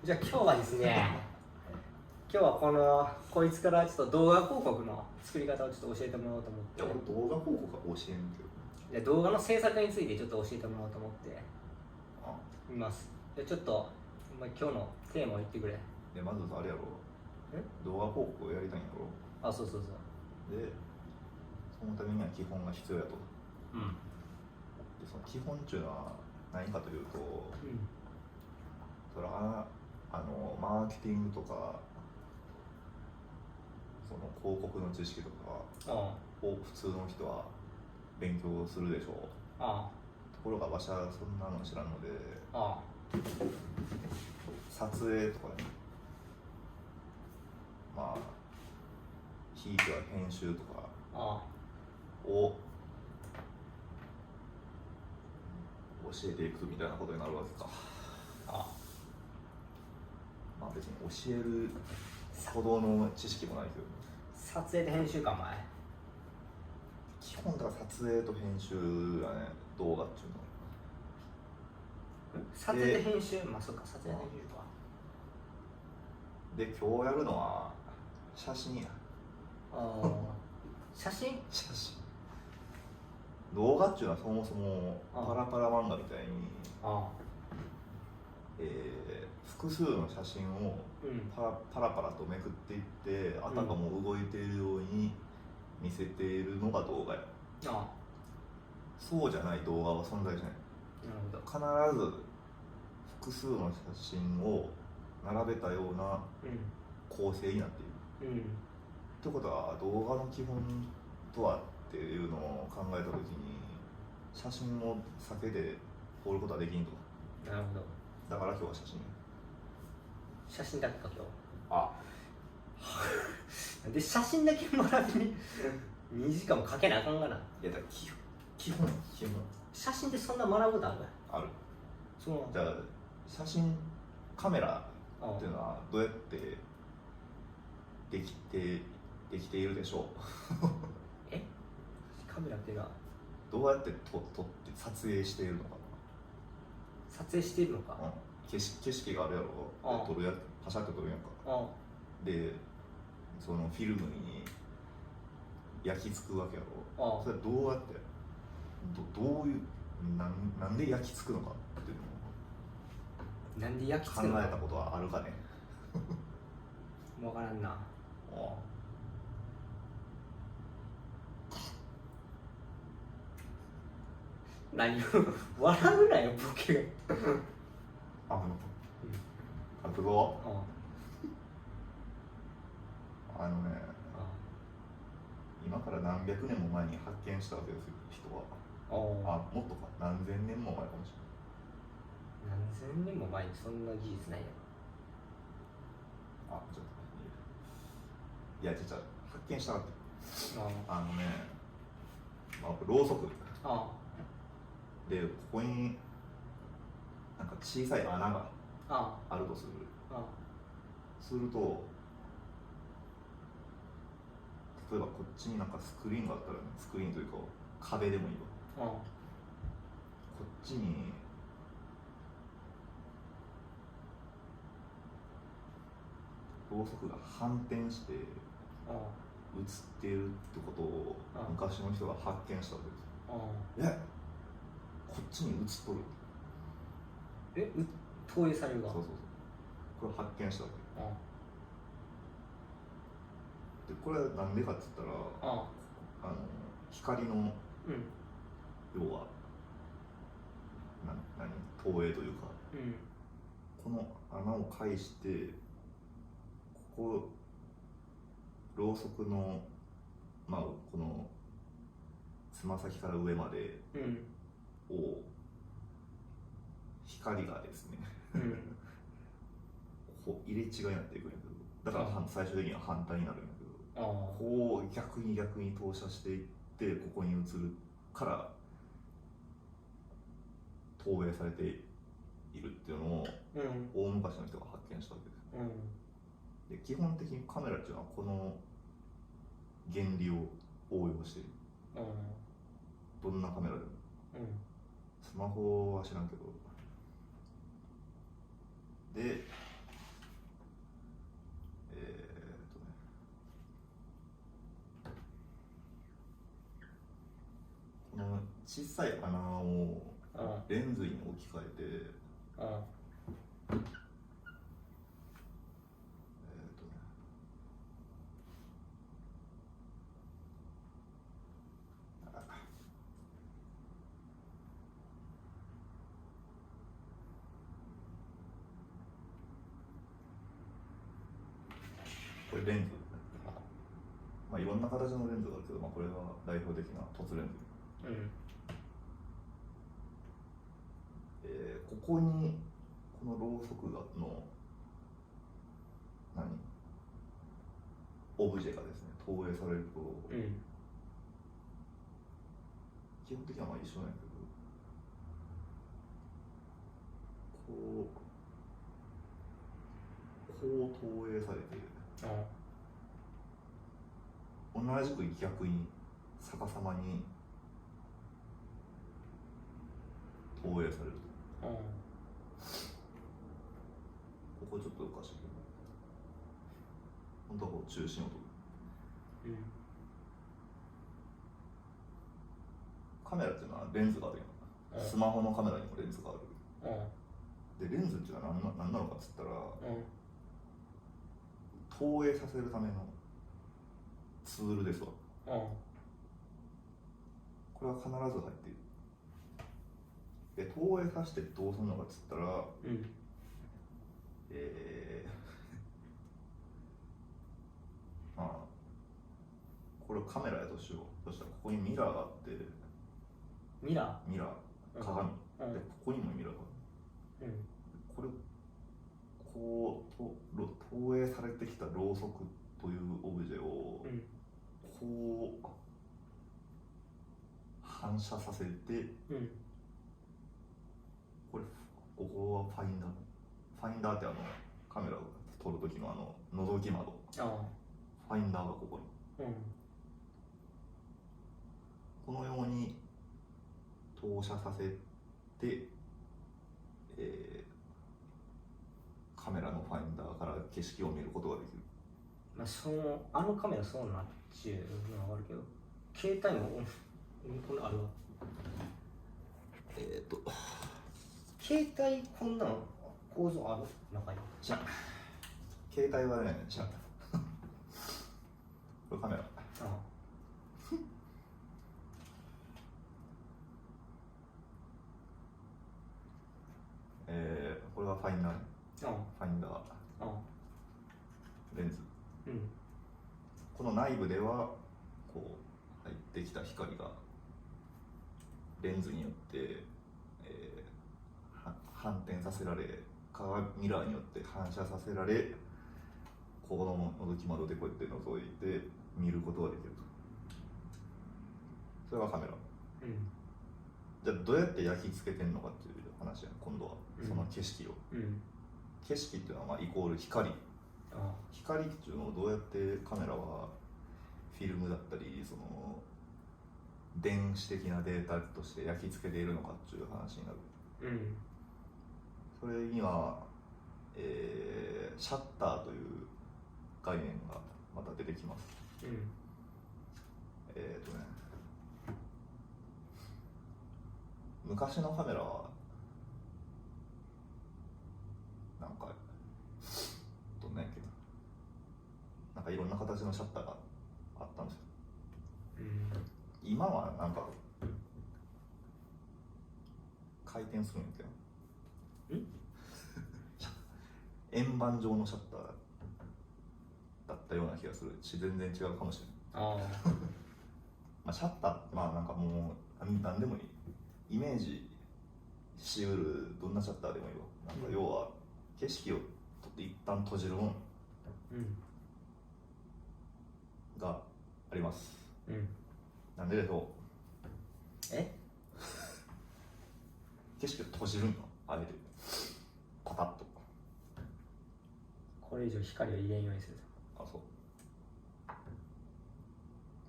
じゃあ今日はですね、今日はこいつからちょっと動画広告の作り方をちょっと教えてもらおうと思って。いや、俺動画広告は教えんけど。じゃあ動画の制作についてちょっと教えてもらおうと思ってあいます。じゃあちょっと、今日のテーマを言ってくれ。で、まずあれやろ、動画広告をやりたいんやろ。あ、そうそうそう。で、そのためには基本が必要やと。うん。で、その基本っていうのは何かというと、それはマーケティングとか、その広告の知識とかを普通の人は勉強するでしょう。ところがわしはそんなの知らんので、撮影とかね、まあひいては編集とかを教えていくみたいなことになるわけか。まあ別に教えるほどの知識もないけど、撮影と編集か、前。基本だから撮影と編集やね、動画っていうの。撮影と編集、まあそっか、撮影と編集か。で、今日やるのは写真や。写真動画っていうのはそもそもパラパラ漫画みたいに複数の写真をパラパラとめくっていって、あたかも動いているように見せているのが動画や。そうじゃない動画は存在しない。必ず複数の写真を並べたような構成になっている。ってことは動画の基本とはっていうのを考えたときに、写真を避けて放ることはできんと。なるほど。だから今日は写真だけか、今日。で写真だけ学びに2時間もかけなあかんがな。いやだから基本写真ってそんな学ぶことある？ある。そう。じゃあ写真カメラっていうのはどうやってできているでしょう。カメラっていうのはどうやって撮って撮影しているのか。撮影しているのか。景色があるやろ。撮るやパシャって撮るやんか。でそのフィルムに焼き付くわけやろ。それはどうやってどういうなんで焼き付くのかっていうのをなんで焼き付くのか考えたことはあるかね。分からんな。何を笑うなよ、ボケが。監督は今から何百年も前に発見したわけですよ、人は。もっとか、何千年も前かもしれない。何千年も前にそんな技術ないよ。ちょっといや、実は発見したわけ。ろうそくで、ここになんか小さい穴があるとする。すると、例えばこっちになんかスクリーンがあったら、ね、スクリーンというか壁でもいいわ。こっちにろうそくが反転して映っているってことを昔の人が発見したわけです。こっちに映っとる。投影されるわ。そうこれを発見したわけ。でこれはなんでかって言ったら、光の、要は投影というか、この穴を介してころうそくのこのつま先から上までを光がですねこう入れ違いになっていくんやけど、だから最終的には反対になるんやけど、こう逆に投射していってここに映るから投影されているっていうのを大昔の人が発見したわけです。で基本的にカメラっていうのはこの原理を応用している。どんなカメラでも。スマホは知らんけど。で小さい穴をレンズに置き換えて、これレンズ、まあいろんな形のレンズがあるけど、まあ、これが代表的な凸レンズ、ここにこのろうそくのオブジェがですね投影されると、基本的にはまあ一緒なんやけど、こう投影されて、同じく逆に逆さまに投影されると。ここちょっとおかしいけど、本当はこう中心を取る、カメラっていうのはレンズがあるやん、スマホのカメラにもレンズがある、でレンズっていうのは何なのかっつったら、投影させるためのツールですわ。これは必ず入っている。で投影させてどうするのかっつったら、まあこれをカメラやとしよう。そしたらここにミラーがあって、ミラー鏡、でここにもミラーがある、これこう投影されてきたろうそくというオブジェをこう反射させて、ここはファインダー。ファインダーってカメラを撮るときの覗き窓。ファインダーがここに。このように投射させて、カメラのファインダーから景色を見ることができる。まあカメラそうなっちゅうのはあるけど、携帯もこれあるわ。携帯こんな構造ある中に。じゃあ携帯はね、じゃあこれカメラ。これはファインダーね。ファインダー。レンズ。この内部ではこう入ってきた光がレンズによって、反転させられ、ミラーによって反射させられ、この覗き窓でこうやって覗いて見ることができると。それがカメラ。じゃあどうやって焼き付けてんのかっていう話やん、今度は。その景色を。景色っていうのはまあイコール光。光っていうのをどうやってカメラはフィルムだったり電子的なデータとして焼き付けているのかっていう話になる。それには、シャッターという概念がまた出てきます。昔のカメラはなんかどんなんやっけな、なんかいろんな形のシャッターがあったんですよ。今はなんか回転するんやけど、円盤状のシャッターだったような気がするし、全然違うかもしれない。まあシャッター、まあなんかもう何でもいい。イメージしうるどんなシャッターでもいいわ。なんか要は景色を一旦閉じるものがあります。なんででしょう。景色を閉じるの、あえてパタッと。これ以上光を入れんようにする。そう。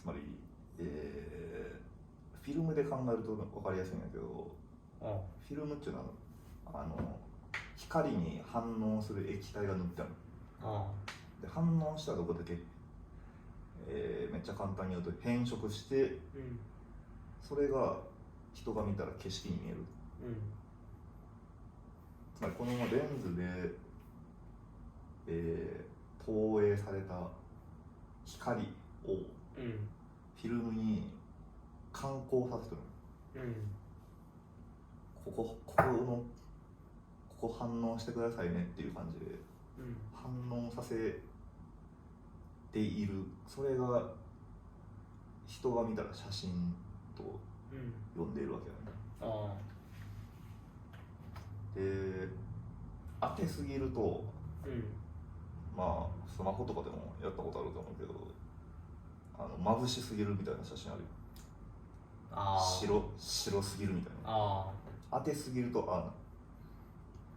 つまり、フィルムで考えると分かりやすいんだけど、フィルムっていうのは光に反応する液体が塗ってある。で反応したらどこだけ、めっちゃ簡単に言うと変色して、それが人が見たら景色に見える。うん。つまりこのレンズで、投影された光をうん。フィルムに感光させてる。うん。ここ反応してくださいねっていう感じでうん。反応させている。それが人が見たら写真と呼んでいるわけだね。あで、当てすぎると、あ。うん。まあスマホとかでもやったことあると思うけど、眩しすぎるみたいな写真あるよ。ああ。白すぎるみたいな。あ当てすぎるとあ。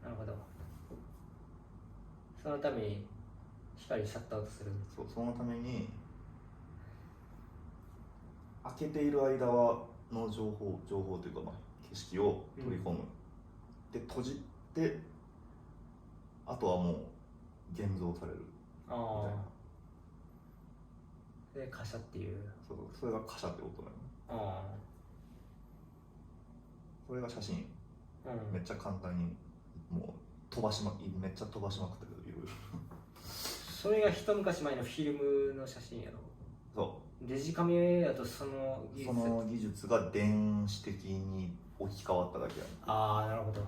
なるほど。そのために光シャットアウトする。そう、そのために開けている間はの情報というか、まあ、景色を取り込む、で閉じてあとはもう現像されるみたいな。ああ。で、カシャっていう。そう、それがカシャって音なの。ああ。それが写真、うん。めっちゃ簡単にもうめっちゃ飛ばしまくったけど、いろいろ。それが一昔前のフィルムの写真やろ。そデジカメやとその技術。その技術が電子的に置き換わっただけやね。ああ、なるほど。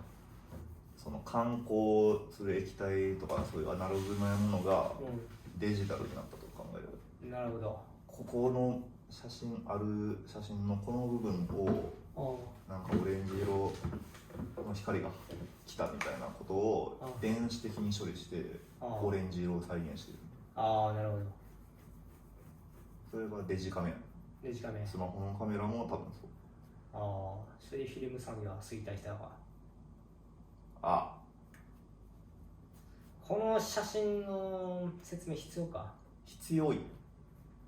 その観光する液体とかそういうアナログなものがデジタルになったと考える。うん。なるほど。ここの写真のこの部分をなんかオレンジ色の光が来たみたいなことを電子的に処理してオレンジ色を再現している。ああ、なるほど。それがデジカメ。デジカメ。スマホのカメラも多分そう。ああ、そういうフィルム産業は衰退したのか。あ、この写真の説明必要か。必要い。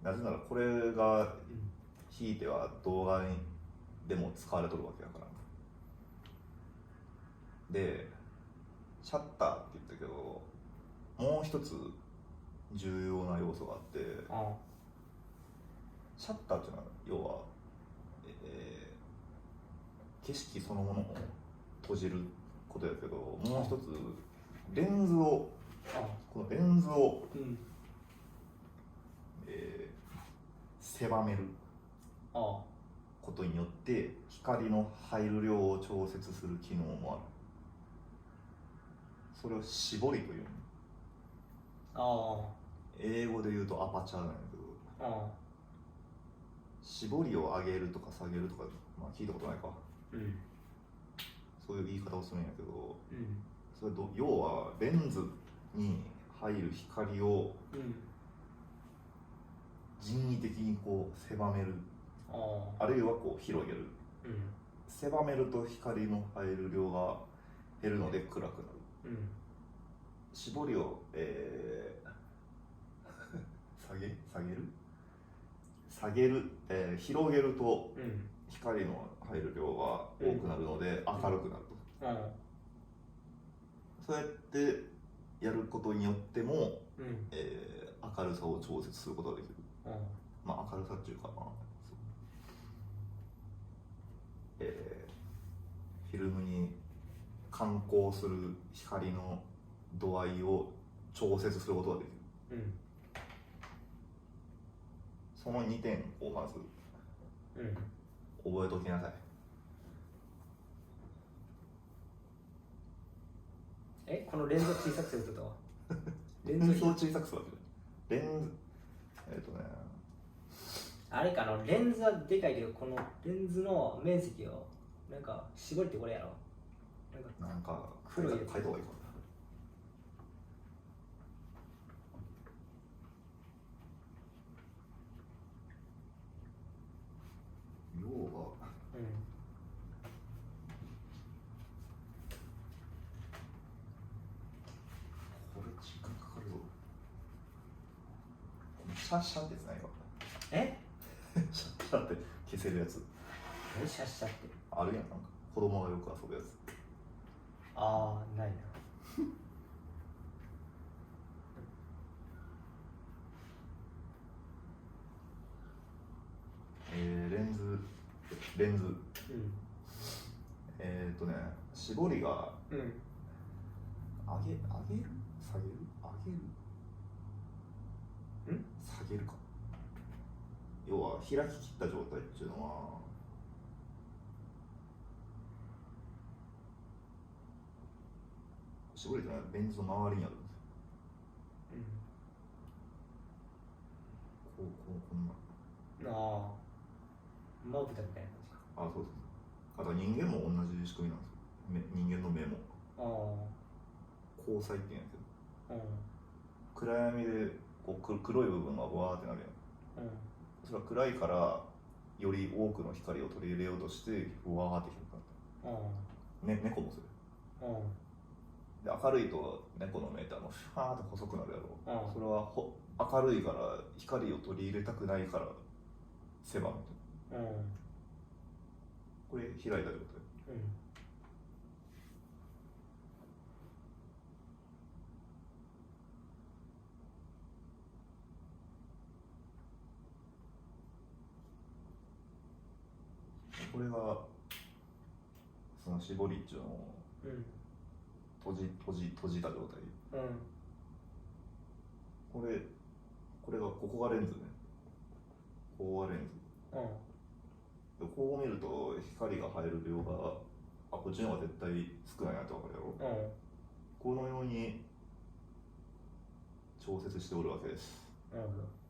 なぜならこれがひいては動画にでも使われとるわけだから。で、シャッターって言ったけど、もう一つ重要な要素があって、シャッターっていうのは要は、景色そのものを閉じることやけど、もう一つレンズを、このレンズを、狭めることによって光の入る量を調節する機能もある。それを絞りという。英語で言うとアパチャーなんだけど、絞りを上げるとか下げるとか、まあ、聞いたことないか、そういう言い方をするんやけど、それ要はレンズに入る光を人為的にこう狭める、あるいはこう広げる。狭めると光の入る量が減るので暗くなる。絞りを、下げる、広げると光の入る量が多くなるので明るくなると。そうやってやることによっても、明るさを調節することができる。まあ明るさっていうか、まあフィルムに感光する光の度合いを調節することができる。その2点をまず覚えておきなさい。このレンズを小さくすることはレンズを小さくするわけ。レンズあれかレンズはでかいけど、このレンズの面積をなんか絞りってこれやろ。なんか黒いやつ書いた方がいいかな。要は、これ時間かかるぞ。シャッシャってやつないわ。シャッシャって消せるやつ。何シャッシャって。あるやん、なんか子供がよく遊ぶやつ。ああ、ないな。レンズ絞りがうん上げる下げる上げる下げるか。要は開き切った状態っていうのは絞りってのはレンズの周りにあるんですよ。こんなああまぶたみたいな感じか。そうそうそう。あと人間も同じ仕組みなんですよ。人間の目も光彩って言うんですけど、暗闇でこう黒い部分がわーってなるやん。それは暗いからより多くの光を取り入れようとしてわーって広くなった。猫もそれで、明るいと猫の目ってファーって細くなるやろ。それは明るいから光を取り入れたくないから狭めて、これ開いた状態。これがその絞りっていうのを閉じた状態。これがここがレンズね。ここがレンズ。こう見ると光が入る量がこっちの方が絶対少ないなって分かるやろ。このように調節しておるわけです。なるほど。